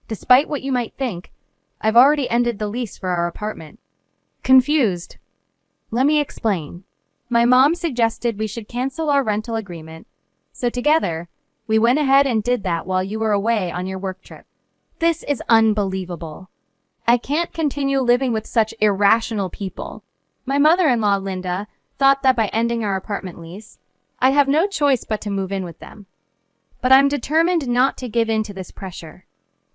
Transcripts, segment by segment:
Despite what you might think, I've already ended the lease for our apartment. Confused. Let me explain. My mom suggested we should cancel our rental agreement, so together, we went ahead and did that while you were away on your work trip. This is unbelievable. I can't continue living with such irrational people. My mother-in-law, Linda, thought that by ending our apartment lease, I'd have no choice but to move in with them. But I'm determined not to give in to this pressure.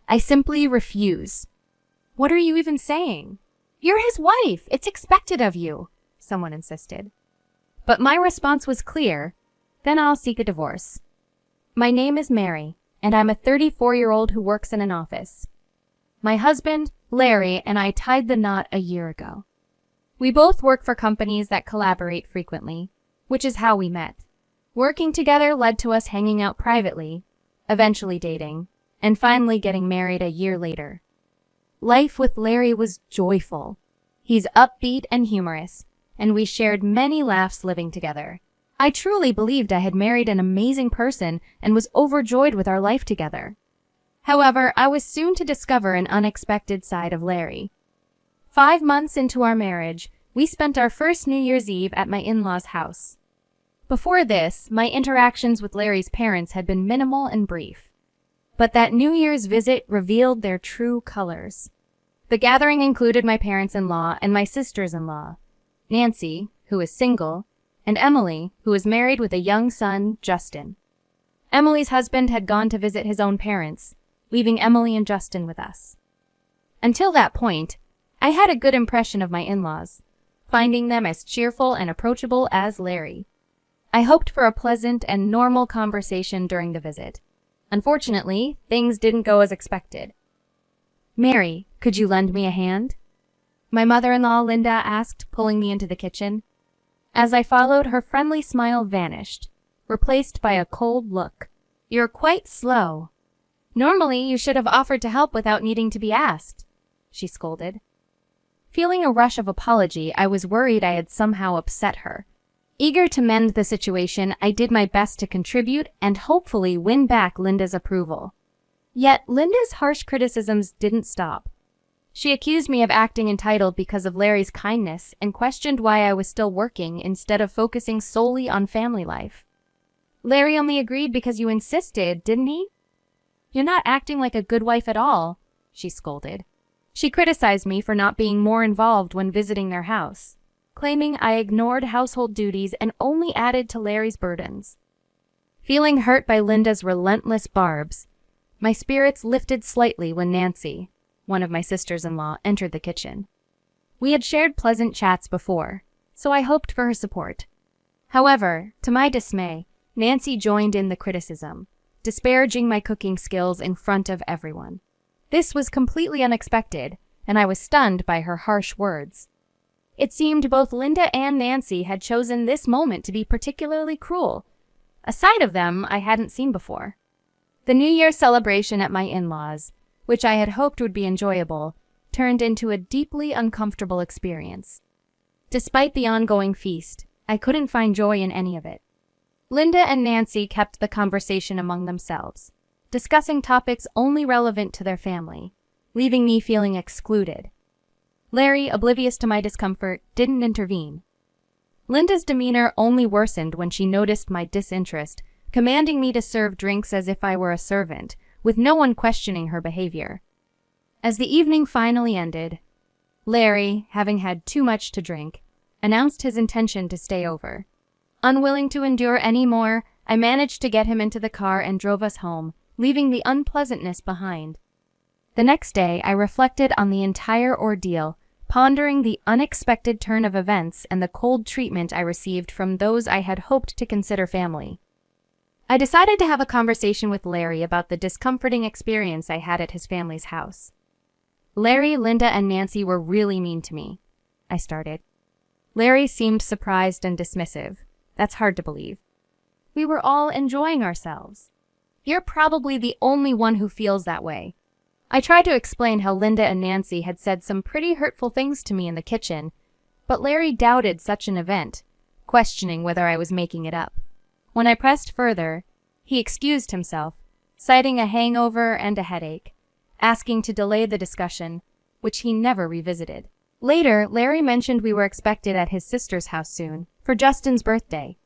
I simply refuse. What are you even saying? You're his wife. It's expected of you, someone insisted. But my response was clear. Then I'll seek a divorce. My name is Mary, and I'm a 34-year-old who works in an office. My husband, Larry, and I tied the knot a year ago. We both work for companies that collaborate frequently, which is how we met. Working together led to us hanging out privately, eventually dating, and finally getting married a year later. Life with Larry was joyful. He's upbeat and humorous, and we shared many laughs living together. I truly believed I had married an amazing person and was overjoyed with our life together. However, I was soon to discover an unexpected side of Larry. 5 months into our marriage, we spent our first New Year's Eve at my in-laws' house. Before this, my interactions with Larry's parents had been minimal and brief. But that New Year's visit revealed their true colors. The gathering included my parents-in-law and my sisters-in-law, Nancy, who is single, and Emily, who is married with a young son, Justin. Emily's husband had gone to visit his own parents, leaving Emily and Justin with us. Until that point, I had a good impression of my in-laws, finding them as cheerful and approachable as Larry. I hoped for a pleasant and normal conversation during the visit. Unfortunately, things didn't go as expected. "Mary, could you lend me a hand?" my mother-in-law Linda asked, pulling me into the kitchen. As I followed, her friendly smile vanished, replaced by a cold look. "You're quite slow. Normally, you should have offered to help without needing to be asked," she scolded. Feeling a rush of apology, I was worried I had somehow upset her. Eager to mend the situation, I did my best to contribute and hopefully win back Linda's approval. Yet, Linda's harsh criticisms didn't stop. She accused me of acting entitled because of Larry's kindness and questioned why I was still working instead of focusing solely on family life. "Larry only agreed because you insisted, didn't he? You're not acting like a good wife at all," she scolded. She criticized me for not being more involved when visiting their house, claiming I ignored household duties and only added to Larry's burdens. Feeling hurt by Linda's relentless barbs, my spirits lifted slightly when Nancy, one of my sisters-in-law, entered the kitchen. We had shared pleasant chats before, so I hoped for her support. However, to my dismay, Nancy joined in the criticism, disparaging my cooking skills in front of everyone. This was completely unexpected, and I was stunned by her harsh words. It seemed both Linda and Nancy had chosen this moment to be particularly cruel, a side of them I hadn't seen before. The New Year celebration at my in-laws, which I had hoped would be enjoyable, turned into a deeply uncomfortable experience. Despite the ongoing feast, I couldn't find joy in any of it. Linda and Nancy kept the conversation among themselves, discussing topics only relevant to their family, leaving me feeling excluded. Larry, oblivious to my discomfort, didn't intervene. Linda's demeanor only worsened when she noticed my disinterest, commanding me to serve drinks as if I were a servant, with no one questioning her behavior. As the evening finally ended, Larry, having had too much to drink, announced his intention to stay over. Unwilling to endure any more, I managed to get him into the car and drove us home, leaving the unpleasantness behind. The next day, I reflected on the entire ordeal, pondering the unexpected turn of events and the cold treatment I received from those I had hoped to consider family. I decided to have a conversation with Larry about the discomforting experience I had at his family's house. "Larry, Linda, and Nancy were really mean to me," I started. Larry seemed surprised and dismissive. That's hard to believe. "We were all enjoying ourselves. You're probably the only one who feels that way." I tried to explain how Linda and Nancy had said some pretty hurtful things to me in the kitchen, but Larry doubted such an event, questioning whether I was making it up. When I pressed further, he excused himself, citing a hangover and a headache. asking to delay the discussion, which he never revisited. Later, Larry mentioned we were expected at his sister's house soon, for Justin's birthday.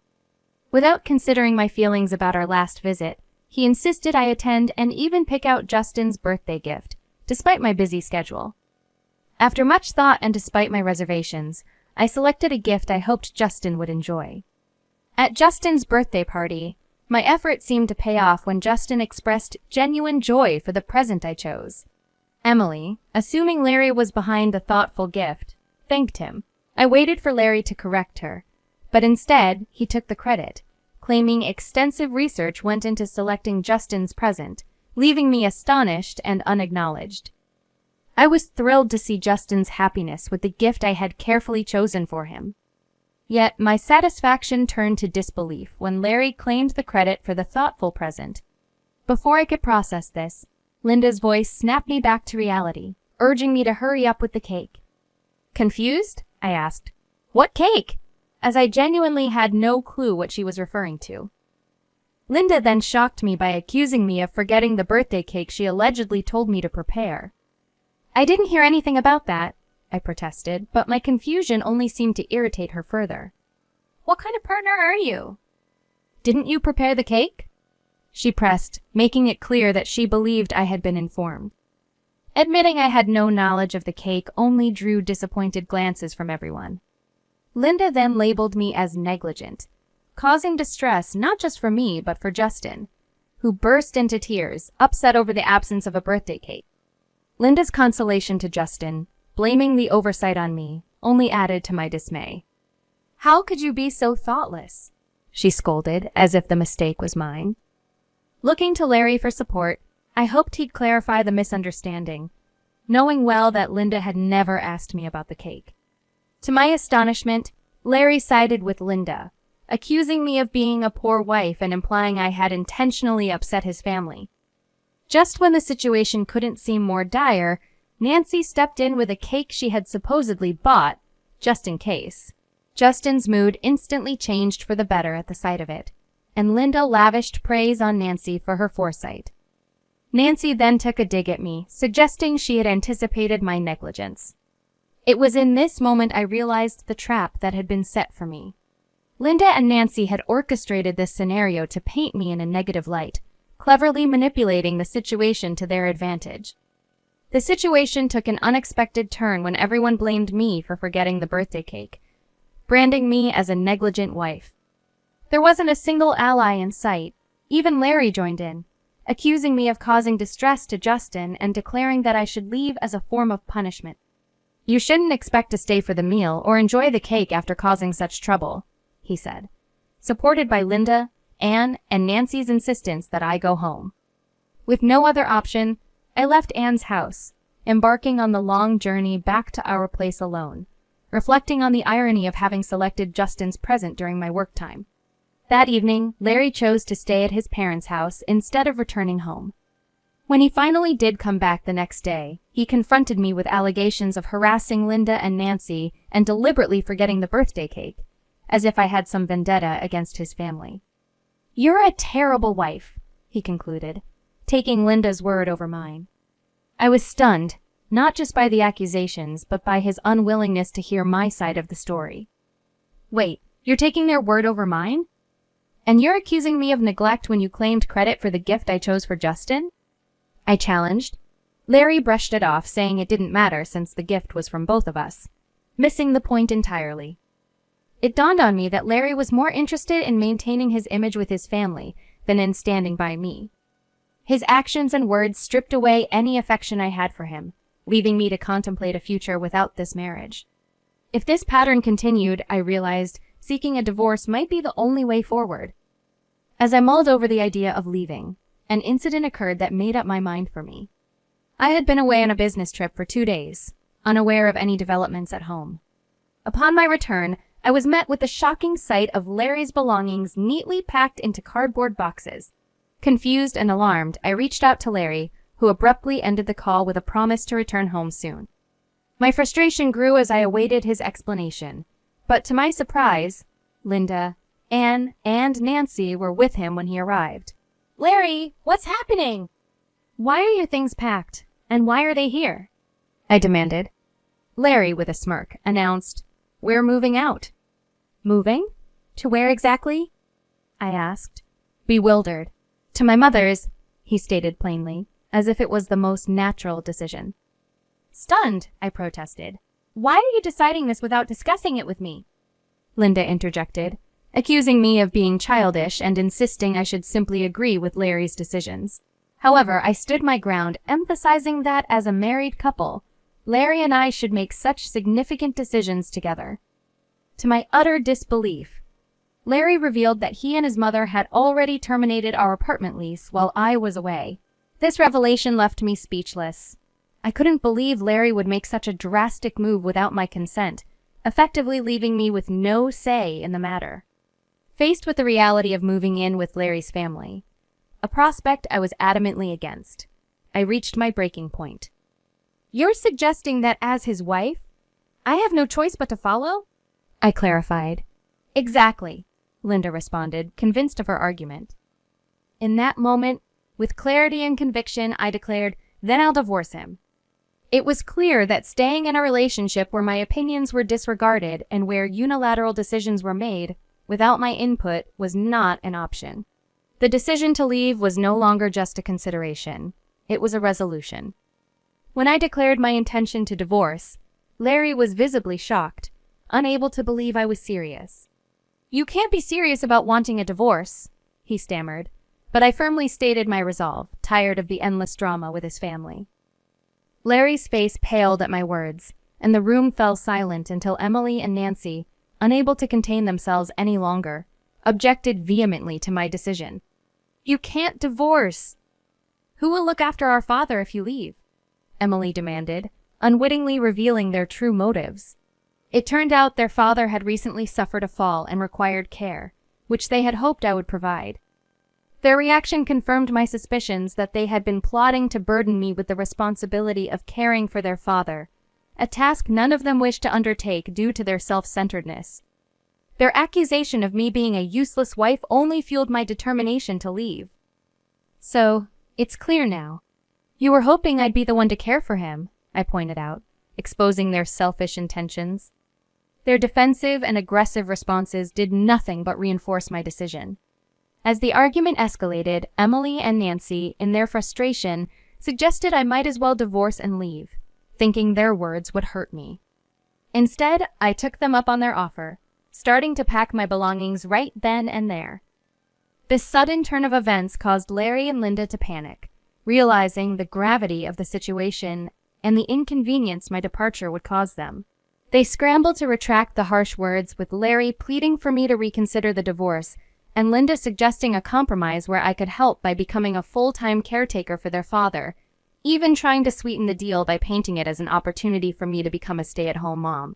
Without considering my feelings about our last visit, he insisted I attend and even pick out Justin's birthday gift, despite my busy schedule. After much thought and despite my reservations, I selected a gift I hoped Justin would enjoy. At Justin's birthday party, my effort seemed to pay off when Justin expressed genuine joy for the present I chose. Emily, assuming Larry was behind the thoughtful gift, thanked him. I waited for Larry to correct her, but instead he took the credit, claiming extensive research went into selecting Justin's present, leaving me astonished and unacknowledged. I was thrilled to see Justin's happiness with the gift I had carefully chosen for him. Yet my satisfaction turned to disbelief when Larry claimed the credit for the thoughtful present. Before I could process this, Linda's voice snapped me back to reality, urging me to hurry up with the cake. Confused? I asked. What cake? As I genuinely had no clue what she was referring to. Linda then shocked me by accusing me of forgetting the birthday cake she allegedly told me to prepare. I didn't hear anything about that, I protested, but my confusion only seemed to irritate her further. What kind of partner are you? Didn't you prepare the cake? She pressed, making it clear that she believed I had been informed. Admitting I had no knowledge of the cake only drew disappointed glances from everyone. Linda then labeled me as negligent, causing distress not just for me but for Justin, who burst into tears, upset over the absence of a birthday cake. Linda's consolation to Justin, blaming the oversight on me, only added to my dismay. How could you be so thoughtless? She scolded, as if the mistake was mine. Looking to Larry for support, I hoped he'd clarify the misunderstanding, knowing well that Linda had never asked me about the cake. To my astonishment, Larry sided with Linda, accusing me of being a poor wife and implying I had intentionally upset his family. Just when the situation couldn't seem more dire, Nancy stepped in with a cake she had supposedly bought, just in case. Justin's mood instantly changed for the better at the sight of it, and Linda lavished praise on Nancy for her foresight. Nancy then took a dig at me, suggesting she had anticipated my negligence. It was in this moment I realized the trap that had been set for me. Linda and Nancy had orchestrated this scenario to paint me in a negative light, cleverly manipulating the situation to their advantage. The situation took an unexpected turn when everyone blamed me for forgetting the birthday cake, branding me as a negligent wife. There wasn't a single ally in sight. Even Larry joined in, accusing me of causing distress to Justin and declaring that I should leave as a form of punishment. You shouldn't expect to stay for the meal or enjoy the cake after causing such trouble, he said, supported by Linda, Anne, and Nancy's insistence that I go home. With no other option, I left Anne's house, embarking on the long journey back to our place alone, reflecting on the irony of having selected Justin's present during my work time. That evening, Larry chose to stay at his parents' house instead of returning home. When he finally did come back the next day, he confronted me with allegations of harassing Linda and Nancy and deliberately forgetting the birthday cake, as if I had some vendetta against his family. You're a terrible wife, he concluded, taking Linda's word over mine. I was stunned, not just by the accusations, but by his unwillingness to hear my side of the story. Wait, you're taking their word over mine? And you're accusing me of neglect when you claimed credit for the gift I chose for Justin? I challenged. Larry brushed it off, saying it didn't matter since the gift was from both of us, missing the point entirely. It dawned on me that Larry was more interested in maintaining his image with his family than in standing by me. His actions and words stripped away any affection I had for him, leaving me to contemplate a future without this marriage. If this pattern continued, I realized seeking a divorce might be the only way forward. As I mulled over the idea of leaving, an incident occurred that made up my mind for me. I had been away on a business trip for 2 days, unaware of any developments at home. Upon my return, I was met with the shocking sight of Larry's belongings neatly packed into cardboard boxes. Confused and alarmed, I reached out to Larry, who abruptly ended the call with a promise to return home soon. My frustration grew as I awaited his explanation, but to my surprise, Linda, Anne, and Nancy were with him when he arrived. Larry, what's happening? Why are your things packed? And why are they here? I demanded. Larry, with a smirk, announced, "We're moving out." Moving? To where exactly? I asked, bewildered. To my mother's, he stated plainly, as if it was the most natural decision. Stunned, I protested. Why are you deciding this without discussing it with me? Linda interjected, accusing me of being childish and insisting I should simply agree with Larry's decisions. However, I stood my ground, emphasizing that as a married couple, Larry and I should make such significant decisions together. To my utter disbelief, Larry revealed that he and his mother had already terminated our apartment lease while I was away. This revelation left me speechless. I couldn't believe Larry would make such a drastic move without my consent, effectively leaving me with no say in the matter. Faced with the reality of moving in with Larry's family, a prospect I was adamantly against, I reached my breaking point. You're suggesting that as his wife, I have no choice but to follow? I clarified. Exactly, Linda responded, convinced of her argument. In that moment, with clarity and conviction, I declared, then I'll divorce him. It was clear that staying in a relationship where my opinions were disregarded and where unilateral decisions were made without my input was not an option. The decision to leave was no longer just a consideration. It was a resolution. When I declared my intention to divorce, Larry was visibly shocked, unable to believe I was serious. You can't be serious about wanting a divorce, he stammered, but I firmly stated my resolve, tired of the endless drama with his family. Larry's face paled at my words, and the room fell silent until Emily and Nancy, unable to contain themselves any longer, objected vehemently to my decision. You can't divorce. Who will look after our father if you leave? Emily demanded, unwittingly revealing their true motives. It turned out their father had recently suffered a fall and required care, which they had hoped I would provide. Their reaction confirmed my suspicions that they had been plotting to burden me with the responsibility of caring for their father, a task none of them wished to undertake due to their self-centeredness. Their accusation of me being a useless wife only fueled my determination to leave. So, it's clear now. You were hoping I'd be the one to care for him, I pointed out, exposing their selfish intentions. Their defensive and aggressive responses did nothing but reinforce my decision. As the argument escalated, Emily and Nancy, in their frustration, suggested I might as well divorce and leave, thinking their words would hurt me. Instead, I took them up on their offer, starting to pack my belongings right then and there. This sudden turn of events caused Larry and Linda to panic, realizing the gravity of the situation and the inconvenience my departure would cause them. They scrambled to retract the harsh words, with Larry pleading for me to reconsider the divorce, and Linda suggesting a compromise where I could help by becoming a full-time caretaker for their father, even trying to sweeten the deal by painting it as an opportunity for me to become a stay-at-home mom.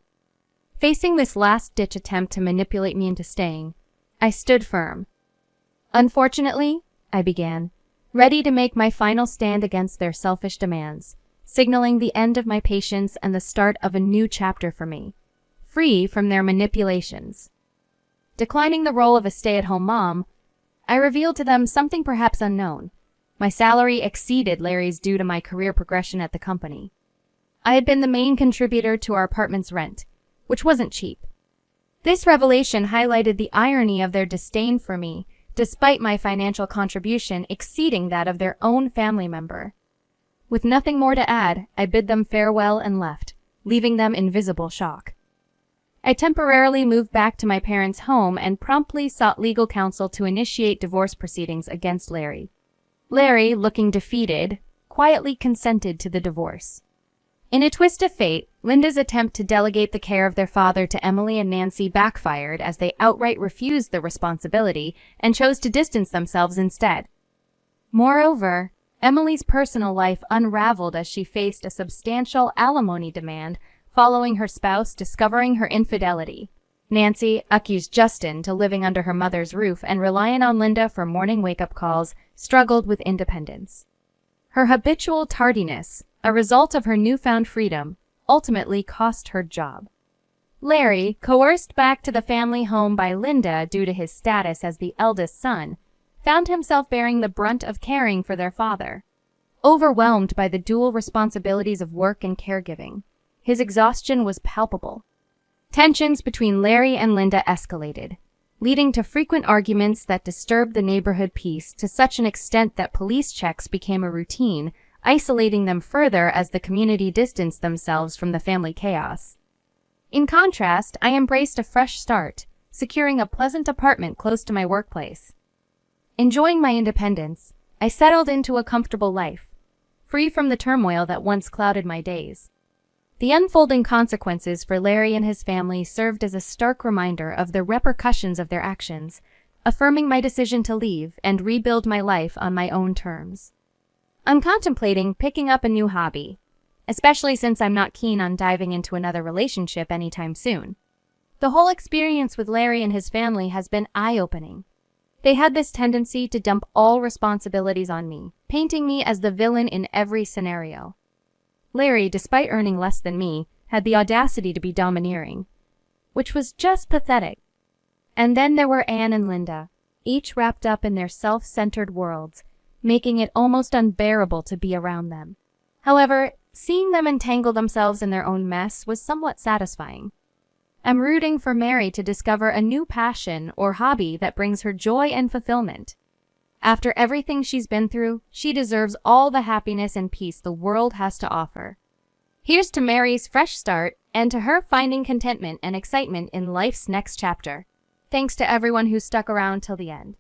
Facing this last-ditch attempt to manipulate me into staying, I stood firm. Unfortunately, I began, ready to make my final stand against their selfish demands, signaling the end of my patience and the start of a new chapter for me, free from their manipulations. Declining the role of a stay-at-home mom, I revealed to them something perhaps unknown. My salary exceeded Larry's due to my career progression at the company. I had been the main contributor to our apartment's rent, which wasn't cheap. This revelation highlighted the irony of their disdain for me, despite my financial contribution exceeding that of their own family member. With nothing more to add, I bid them farewell and left, leaving them in visible shock. I temporarily moved back to my parents' home and promptly sought legal counsel to initiate divorce proceedings against Larry. Larry, looking defeated, quietly consented to the divorce. In a twist of fate, Linda's attempt to delegate the care of their father to Emily and Nancy backfired as they outright refused the responsibility and chose to distance themselves instead. Moreover, Emily's personal life unraveled as she faced a substantial alimony demand following her spouse discovering her infidelity. Nancy, accused Justin to living under her mother's roof and relying on Linda for morning wake-up calls, struggled with independence. Her habitual tardiness, a result of her newfound freedom, ultimately cost her job. Larry, coerced back to the family home by Linda due to his status as the eldest son, found himself bearing the brunt of caring for their father. overwhelmed by the dual responsibilities of work and caregiving. His exhaustion was palpable. Tensions between Larry and Linda escalated, leading to frequent arguments that disturbed the neighborhood peace to such an extent that police checks became a routine, isolating them further as the community distanced themselves from the family chaos. In contrast, I embraced a fresh start, securing a pleasant apartment close to my workplace. Enjoying my independence, I settled into a comfortable life, free from the turmoil that once clouded my days. The unfolding consequences for Larry and his family served as a stark reminder of the repercussions of their actions, affirming my decision to leave and rebuild my life on my own terms. I'm contemplating picking up a new hobby, especially since I'm not keen on diving into another relationship anytime soon. The whole experience with Larry and his family has been eye-opening. They had this tendency to dump all responsibilities on me, painting me as the villain in every scenario. Larry, despite earning less than me, had the audacity to be domineering, which was just pathetic. And then there were Anne and Linda, each wrapped up in their self-centered worlds, making it almost unbearable to be around them. However, seeing them entangle themselves in their own mess was somewhat satisfying. I'm rooting for Mary to discover a new passion or hobby that brings her joy and fulfillment. After everything she's been through, she deserves all the happiness and peace the world has to offer. Here's to Mary's fresh start and to her finding contentment and excitement in life's next chapter. Thanks to everyone who stuck around till the end.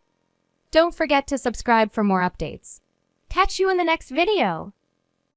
Don't forget to subscribe for more updates. Catch you in the next video!